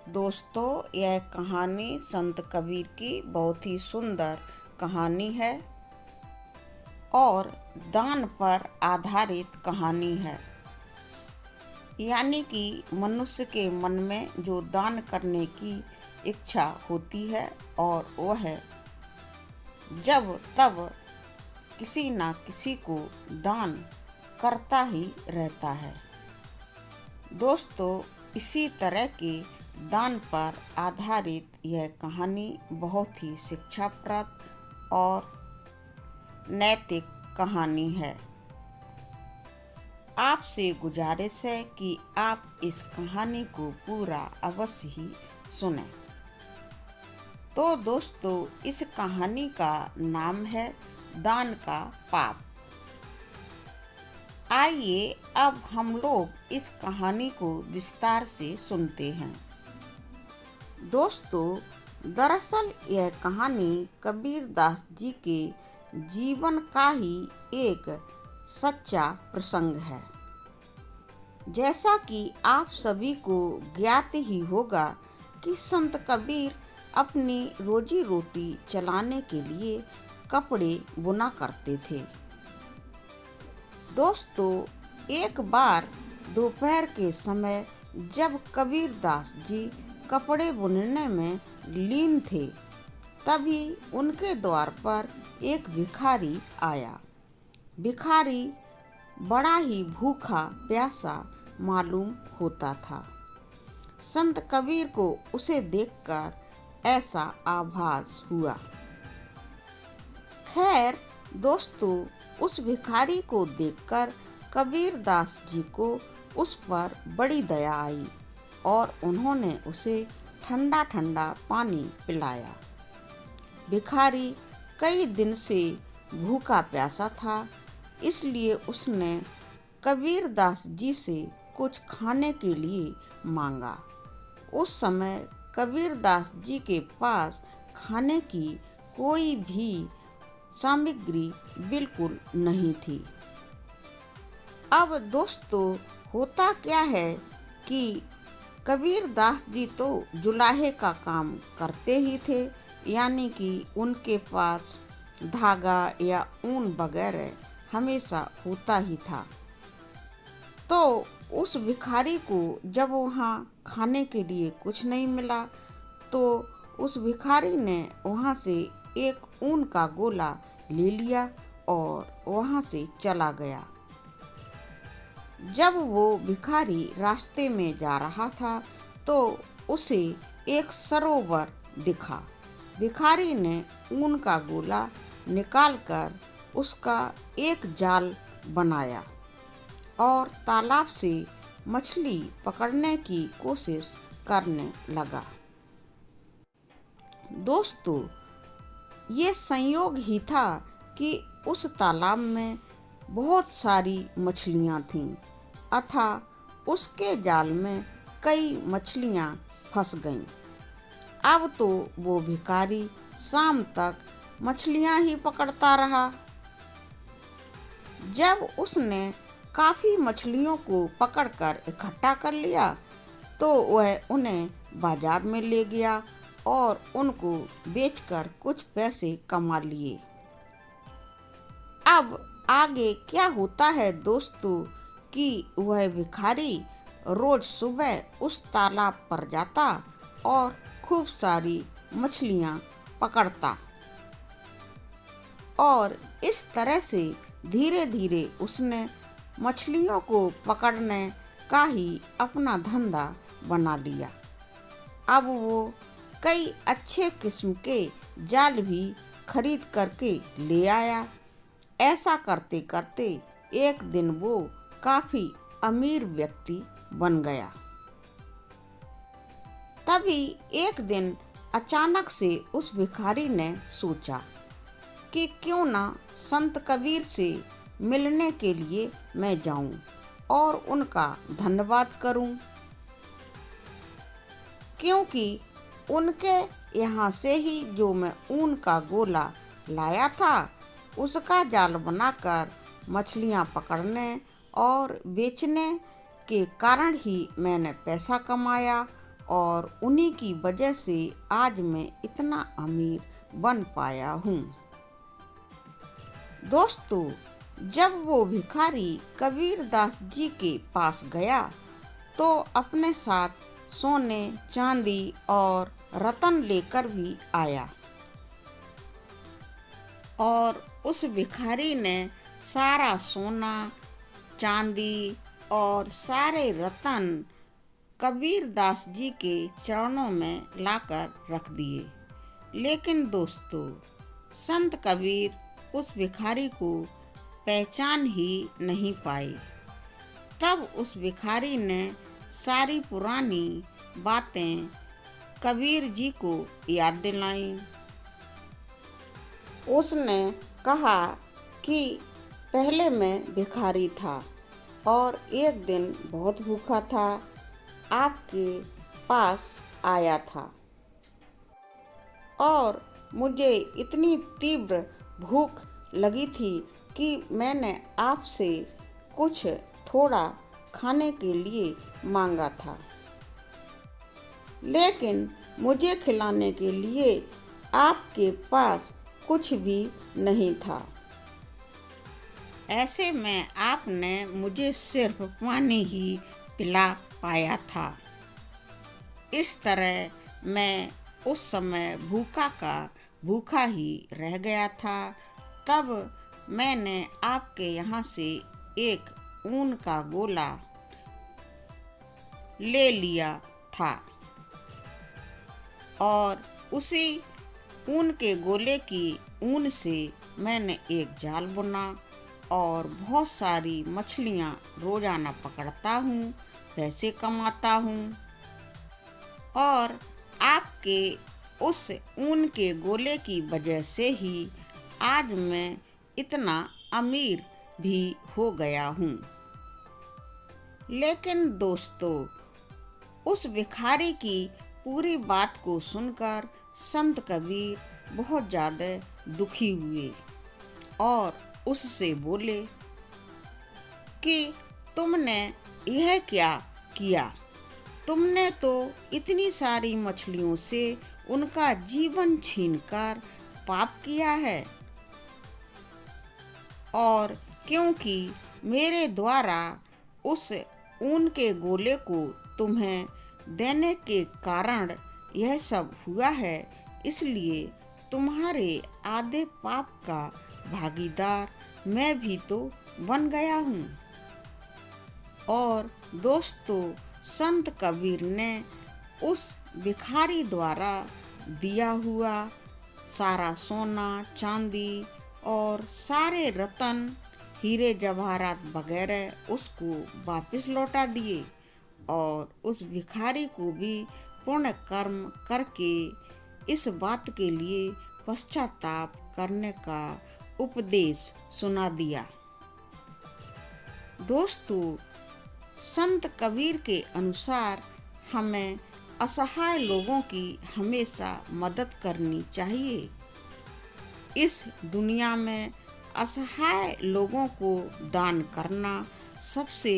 दोस्तों, यह कहानी संत कबीर की बहुत ही सुंदर कहानी है और दान पर आधारित कहानी है। यानी कि मनुष्य के मन में जो दान करने की इच्छा होती है और वह जब तब किसी न किसी को दान करता ही रहता है। दोस्तों, इसी तरह के दान पर आधारित यह कहानी बहुत ही शिक्षाप्रद और नैतिक कहानी है। आपसे गुजारिश है कि आप इस कहानी को पूरा अवश्य ही सुनें। तो दोस्तों, इस कहानी का नाम है दान का पाप। आइए अब हम लोग इस कहानी को विस्तार से सुनते हैं। दोस्तों, दरअसल यह कहानी कबीर दास जी के जीवन का ही एक सच्चा प्रसंग है। जैसा कि आप सभी को ज्ञात ही होगा कि संत कबीर अपनी रोजी रोटी चलाने के लिए कपड़े बुना करते थे। दोस्तों, एक बार दोपहर के समय जब कबीर दास जी कपड़े बुनने में लीन थे, तभी उनके द्वार पर एक भिखारी आया। भिखारी बड़ा ही भूखा प्यासा मालूम होता था। संत कबीर को उसे देखकर ऐसा आभास हुआ। खैर दोस्तों, उस भिखारी को देखकर कबीर दास जी को उस पर बड़ी दया आई और उन्होंने उसे ठंडा ठंडा पानी पिलाया। भिखारी कई दिन से भूखा प्यासा था, इसलिए उसने कबीर दास जी से कुछ खाने के लिए मांगा। उस समय कबीर दास जी के पास खाने की कोई भी सामग्री बिल्कुल नहीं थी। अब दोस्तों, होता क्या है कि कबीर दास जी तो जुलाहे का काम करते ही थे, यानी कि उनके पास धागा या ऊन वगैरह हमेशा होता ही था। तो उस भिखारी को जब वहाँ खाने के लिए कुछ नहीं मिला, तो उस भिखारी ने वहाँ से एक ऊन का गोला ले लिया और वहाँ से चला गया। जब वो भिखारी रास्ते में जा रहा था तो उसे एक सरोवर दिखा। भिखारी ने ऊन का गोला निकालकर उसका एक जाल बनाया और तालाब से मछली पकड़ने की कोशिश करने लगा। दोस्तों, ये संयोग ही था कि उस तालाब में बहुत सारी मछलियाँ थीं, अतः उसके जाल में कई मछलियाँ फंस गईं। अब तो वो भिखारी शाम तक मछलियाँ ही पकड़ता रहा। जब उसने काफ़ी मछलियों को पकड़कर इकट्ठा कर लिया, तो वह उन्हें बाजार में ले गया और उनको बेचकर कुछ पैसे कमा लिए। अब आगे क्या होता है दोस्तों कि वह भिखारी रोज सुबह उस तालाब पर जाता और खूब सारी मछलियाँ पकड़ता और इस तरह से धीरे धीरे उसने मछलियों को पकड़ने का ही अपना धंधा बना लिया। अब वो कई अच्छे किस्म के जाल भी खरीद करके ले आया। ऐसा करते करते एक दिन वो काफी अमीर व्यक्ति बन गया। तभी एक दिन अचानक से उस भिखारी ने सोचा कि क्यों ना संत कबीर से मिलने के लिए मैं जाऊं और उनका धन्यवाद करूं, क्योंकि उनके यहाँ से ही जो मैं ऊन का गोला लाया था, उसका जाल बनाकर मछलियाँ पकड़ने और बेचने के कारण ही मैंने पैसा कमाया और उन्हीं की वजह से आज मैं इतना अमीर बन पाया हूँ। दोस्तों, जब वो भिखारी कबीरदास जी के पास गया तो अपने साथ सोने, चांदी और रतन लेकर भी आया। और उस भिखारी ने सारा सोना, चांदी और सारे रतन कबीरदास जी के चरणों में लाकर रख दिए। लेकिन दोस्तों, संत कबीर उस भिखारी को पहचान ही नहीं पाए। तब उस भिखारी ने सारी पुरानी बातें कबीर जी को याद दिलाईं। उसने कहा कि पहले मैं भिखारी था और एक दिन बहुत भूखा था, आपके पास आया था और मुझे इतनी तीव्र भूख लगी थी कि मैंने आपसे कुछ थोड़ा खाने के लिए मांगा था, लेकिन मुझे खिलाने के लिए आपके पास कुछ भी नहीं था। ऐसे में आपने मुझे सिर्फ पानी ही पिला पाया था। इस तरह मैं उस समय भूखा का भूखा ही रह गया था। तब मैंने आपके यहाँ से एक ऊन का गोला ले लिया था और उसी ऊन के गोले की ऊन से मैंने एक जाल बुना और बहुत सारी मछलियाँ रोजाना पकड़ता हूँ, पैसे कमाता हूँ और आपके उस ऊन के गोले की वजह से ही आज मैं इतना अमीर भी हो गया हूँ। लेकिन दोस्तों, उस भिखारी की पूरी बात को सुनकर संत कबीर बहुत ज़्यादा दुखी हुए और उससे बोले कि तुमने यह क्या किया? तुमने तो इतनी सारी मछलियों से उनका जीवन छीनकर पाप किया है, और क्योंकि मेरे द्वारा उस ऊन के गोले को तुम्हें देने के कारण यह सब हुआ है, इसलिए तुम्हारे आधे पाप का भागीदार मैं भी तो बन गया हूँ। और दोस्तों, संत कबीर ने उस भिखारी द्वारा दिया हुआ सारा सोना, चांदी और सारे रतन, हीरे जवाहरात वगैरह उसको वापस लौटा दिए और उस भिखारी को भी पुण्य कर्म करके इस बात के लिए पश्चाताप करने का उपदेश सुना दिया। दोस्तों, संत कबीर के अनुसार हमें असहाय लोगों की हमेशा मदद करनी चाहिए। इस दुनिया में असहाय लोगों को दान करना सबसे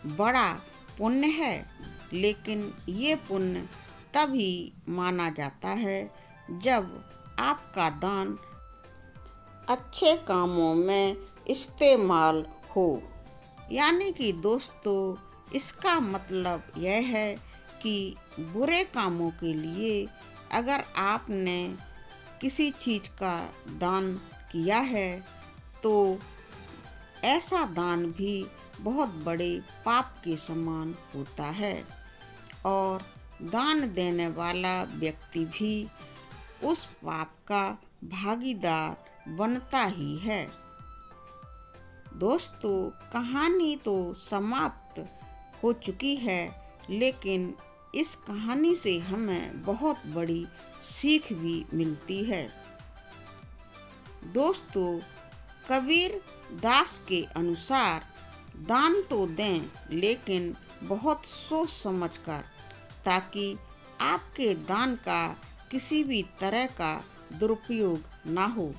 बड़ा पुण्य है, लेकिन ये पुण्य तभी माना जाता है जब आपका दान अच्छे कामों में इस्तेमाल हो। यानी कि दोस्तों, इसका मतलब यह है कि बुरे कामों के लिए अगर आपने किसी चीज़ का दान किया है तो ऐसा दान भी बहुत बड़े पाप के समान होता है और दान देने वाला व्यक्ति भी उस पाप का भागीदार बनता ही है। दोस्तों, कहानी तो समाप्त हो चुकी है, लेकिन इस कहानी से हमें बहुत बड़ी सीख भी मिलती है। दोस्तों, कबीर दास के अनुसार दान तो दें, लेकिन बहुत सोच समझकर, ताकि आपके दान का किसी भी तरह का दुरुपयोग ना हो।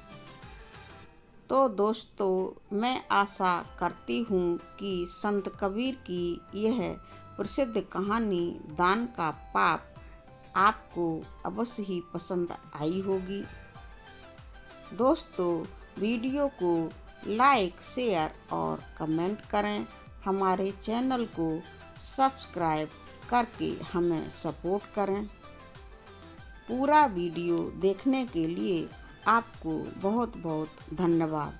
तो दोस्तों, मैं आशा करती हूँ कि संत कबीर की यह प्रसिद्ध कहानी दान का पाप आपको अवश्य ही पसंद आई होगी। दोस्तों, वीडियो को लाइक, शेयर और कमेंट करें। हमारे चैनल को सब्सक्राइब करके हमें सपोर्ट करें। पूरा वीडियो देखने के लिए आपको बहुत बहुत धन्यवाद।